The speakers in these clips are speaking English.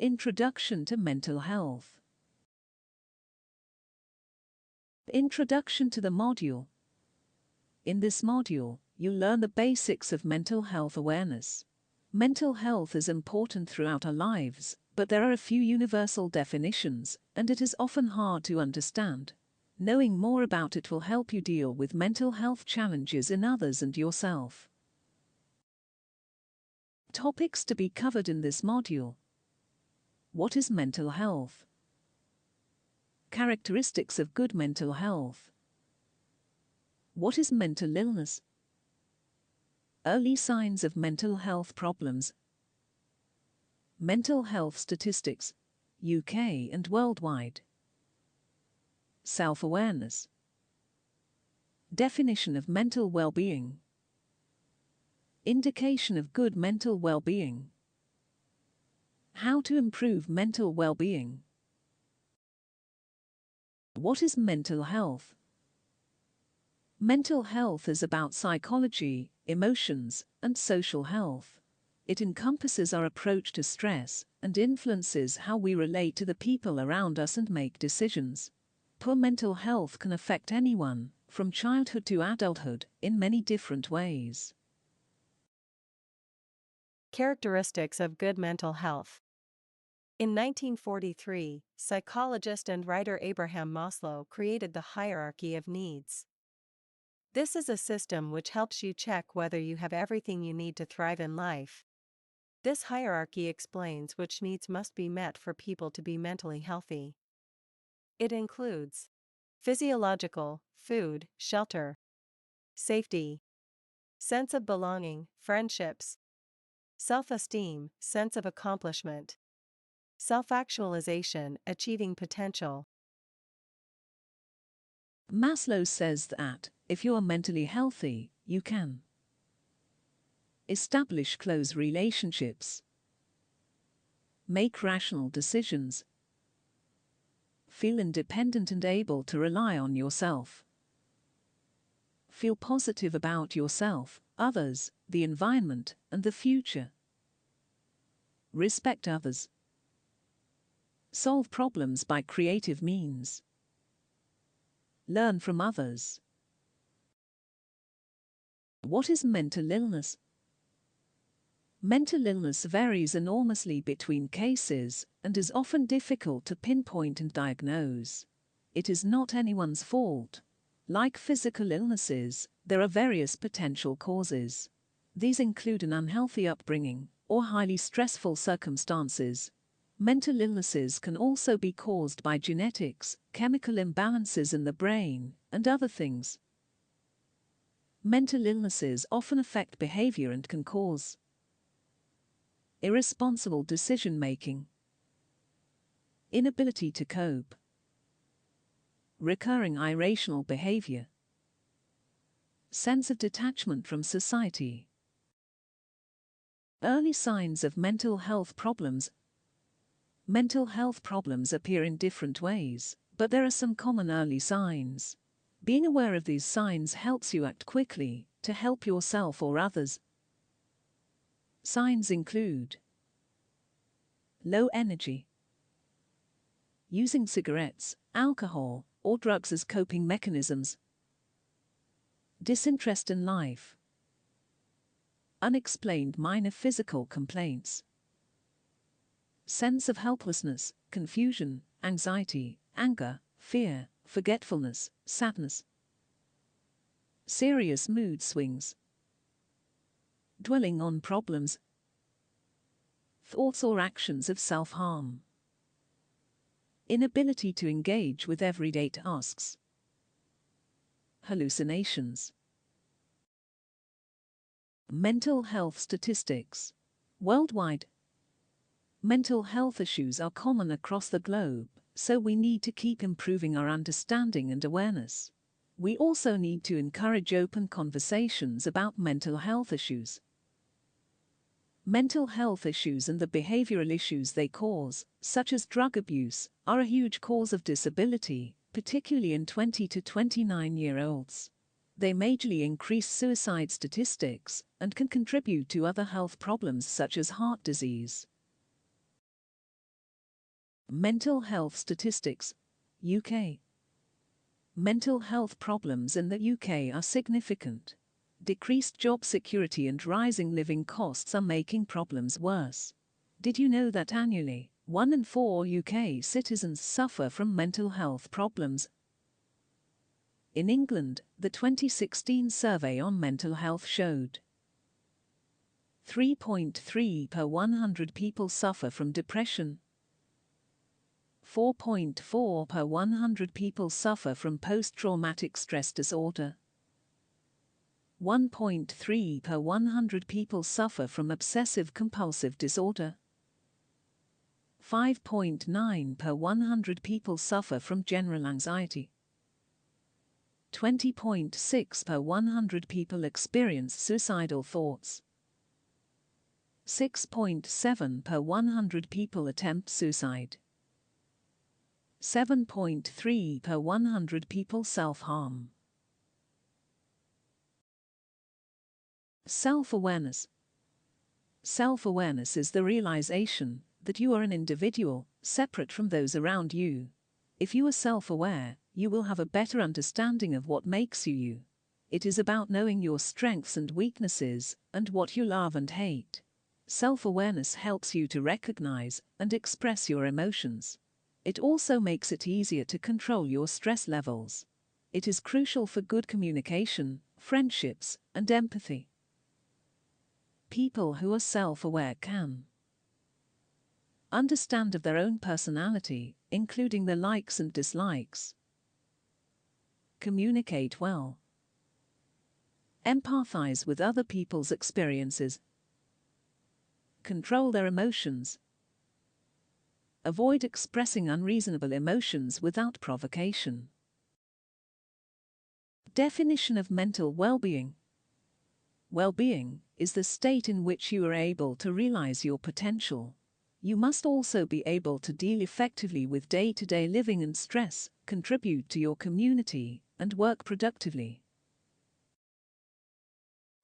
Introduction to mental health. Introduction to the module. In this module, you'll learn the basics of mental health awareness. Mental health is important throughout our lives, but there are a few universal definitions, and it is often hard to understand. Knowing more about it will help you deal with mental health challenges in others and yourself. Topics to be covered in this module. What is mental health? Characteristics of good mental health. What is mental illness? Early signs of mental health problems. Mental health statistics, UK and worldwide. Self-awareness. Definition of mental well-being. Indication of good mental well-being. How to improve mental well-being. What is mental health? Mental health is about psychology, emotions, and social health. It encompasses our approach to stress and influences how we relate to the people around us and make decisions. Poor mental health can affect anyone, from childhood to adulthood, in many different ways. Characteristics of good mental health. In 1943, psychologist and writer Abraham Maslow created the hierarchy of needs. This is a system which helps you check whether you have everything you need to thrive in life. This hierarchy explains which needs must be met for people to be mentally healthy. It includes physiological, food, shelter, safety, sense of belonging, friendships, self-esteem, sense of accomplishment, self-actualization, achieving potential. Maslow says that, if you are mentally healthy, you can establish close relationships, make rational decisions, feel independent and able to rely on yourself, feel positive about yourself, others, the environment, and the future, respect others, solve problems by creative means, learn from others. What is mental illness? Mental illness varies enormously between cases and is often difficult to pinpoint and diagnose. It is not anyone's fault. Like physical illnesses, there are various potential causes. These include an unhealthy upbringing or highly stressful circumstances. Mental illnesses can also be caused by genetics, chemical imbalances in the brain, and other things. Mental illnesses often affect behavior and can cause irresponsible decision-making, inability to cope, recurring irrational behavior, sense of detachment from society. Early signs of mental health problems. Mental health problems appear in different ways, but there are some common early signs. Being aware of these signs helps you act quickly to help yourself or others. Signs include low energy, using cigarettes, alcohol, or drugs as coping mechanisms, disinterest in life, unexplained minor physical complaints, sense of helplessness, confusion, anxiety, anger, fear, forgetfulness, sadness, serious mood swings, dwelling on problems, thoughts or actions of self-harm, inability to engage with everyday tasks, hallucinations. Mental health statistics. Worldwide, mental health issues are common across the globe, so we need to keep improving our understanding and awareness. We also need to encourage open conversations about mental health issues. Mental health issues and the behavioral issues they cause, such as drug abuse, are a huge cause of disability, particularly in 20 to 29-year-olds. They majorly increase suicide statistics and can contribute to other health problems such as heart disease. Mental health statistics. UK. Mental health problems in the UK are significant. Decreased job security and rising living costs are making problems worse. Did you know that annually, 1 in 4 UK citizens suffer from mental health problems? In England, the 2016 survey on mental health showed 3.3 per 100 people suffer from depression. 4.4 per 100 people suffer from post-traumatic stress disorder. 1.3 per 100 people suffer from obsessive-compulsive disorder. 5.9 per 100 people suffer from general anxiety. 20.6 per 100 people experience suicidal thoughts. 6.7 per 100 people attempt suicide. 7.3 per 100 people self-harm. Self-awareness. Self-awareness is the realization that you are an individual, separate from those around you. If you are self-aware, you will have a better understanding of what makes you you. It is about knowing your strengths and weaknesses, and what you love and hate. Self-awareness helps you to recognize and express your emotions. It also makes it easier to control your stress levels. It is crucial for good communication, friendships, and empathy. People who are self-aware can understand of their own personality, including their likes and dislikes. Communicate well. Empathize with other people's experiences. Control their emotions. Avoid expressing unreasonable emotions without provocation. Definition of mental well-being. Well-being is the state in which you are able to realize your potential. You must also be able to deal effectively with day-to-day living and stress, contribute to your community, and work productively.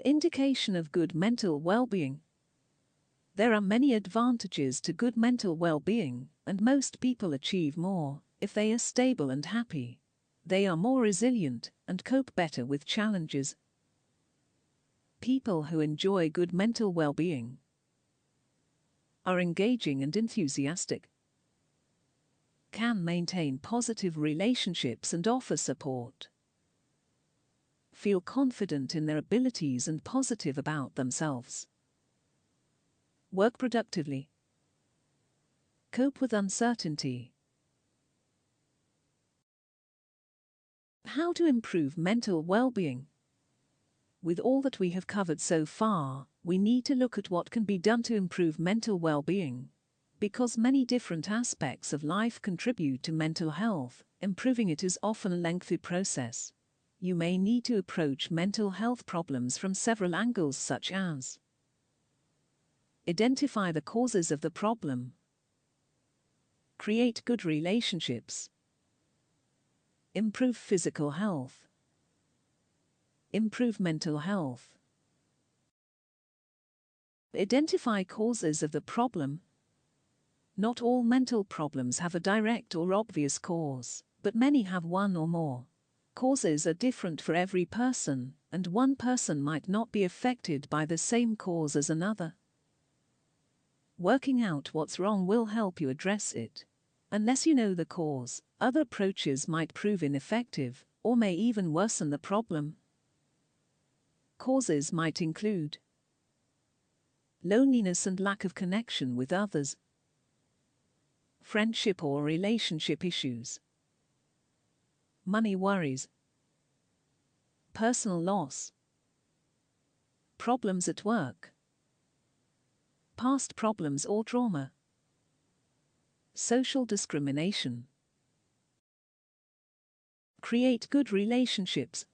Indication of good mental well-being. There are many advantages to good mental well-being, and most people achieve more if they are stable and happy. They are more resilient and cope better with challenges. People who enjoy good mental well-being are engaging and enthusiastic, can maintain positive relationships and offer support, feel confident in their abilities and positive about themselves, work productively, cope with uncertainty. How to improve mental well-being? With all that we have covered so far, we need to look at what can be done to improve mental well-being. Because many different aspects of life contribute to mental health, improving it is often a lengthy process. You may need to approach mental health problems from several angles, such as identify the causes of the problem, create good relationships, improve physical health, improve mental health. Identify causes of the problem. Not all mental problems have a direct or obvious cause, but many have one or more. Causes are different for every person, and one person might not be affected by the same cause as another. Working out what's wrong will help you address it. Unless you know the cause, other approaches might prove ineffective, or may even worsen the problem. Causes might include loneliness and lack of connection with others, friendship or relationship issues, money worries, personal loss, problems at work, past problems or trauma, social discrimination. Create good relationships.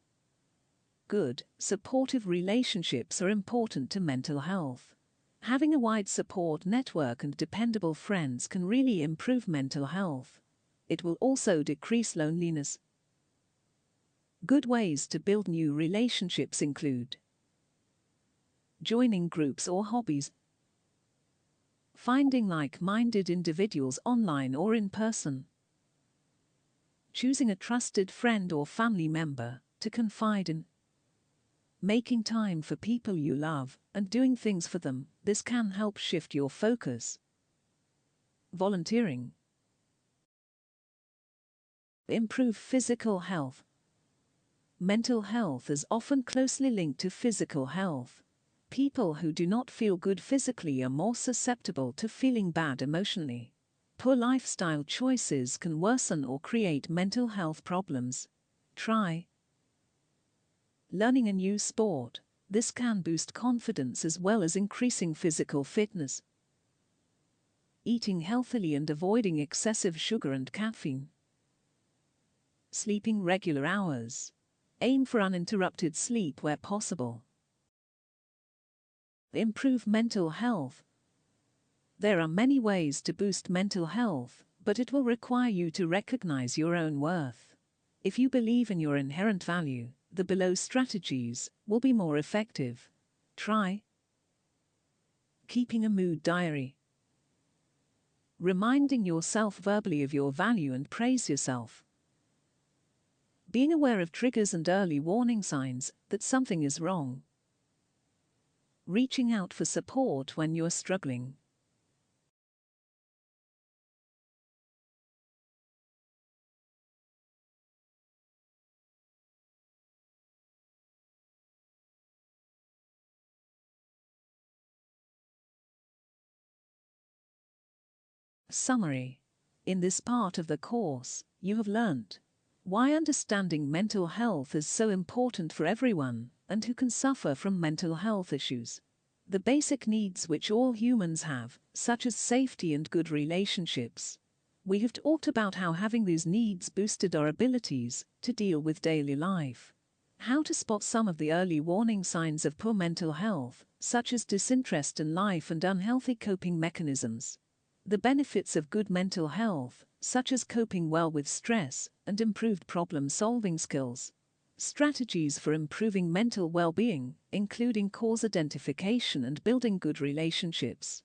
Good, supportive relationships are important to mental health. Having a wide support network and dependable friends can really improve mental health. It will also decrease loneliness. Good ways to build new relationships include joining groups or hobbies, finding like-minded individuals online or in person, choosing a trusted friend or family member to confide in, making time for people you love and doing things for them. This can help shift your focus. Volunteering. Improve physical health. Mental health is often closely linked to physical health. People who do not feel good physically are more susceptible to feeling bad emotionally. Poor lifestyle choices can worsen or create mental health problems. Try learning a new sport. This can boost confidence as well as increasing physical fitness. Eating healthily and avoiding excessive sugar and caffeine. Sleeping regular hours. Aim for uninterrupted sleep where possible. Improve mental health. There are many ways to boost mental health, but it will require you to recognize your own worth. If you believe in your inherent value, the below strategies will be more effective. Try keeping a mood diary. Reminding yourself verbally of your value and praise yourself. Being aware of triggers and early warning signs that something is wrong. Reaching out for support when you're struggling. Summary. In this part of the course, you have learnt why understanding mental health is so important for everyone and who can suffer from mental health issues. The basic needs which all humans have, such as safety and good relationships. We have talked about how having these needs boosted our abilities to deal with daily life. How to spot some of the early warning signs of poor mental health, such as disinterest in life and unhealthy coping mechanisms. The benefits of good mental health, such as coping well with stress and improved problem-solving skills. Strategies for improving mental well-being, including cause identification and building good relationships.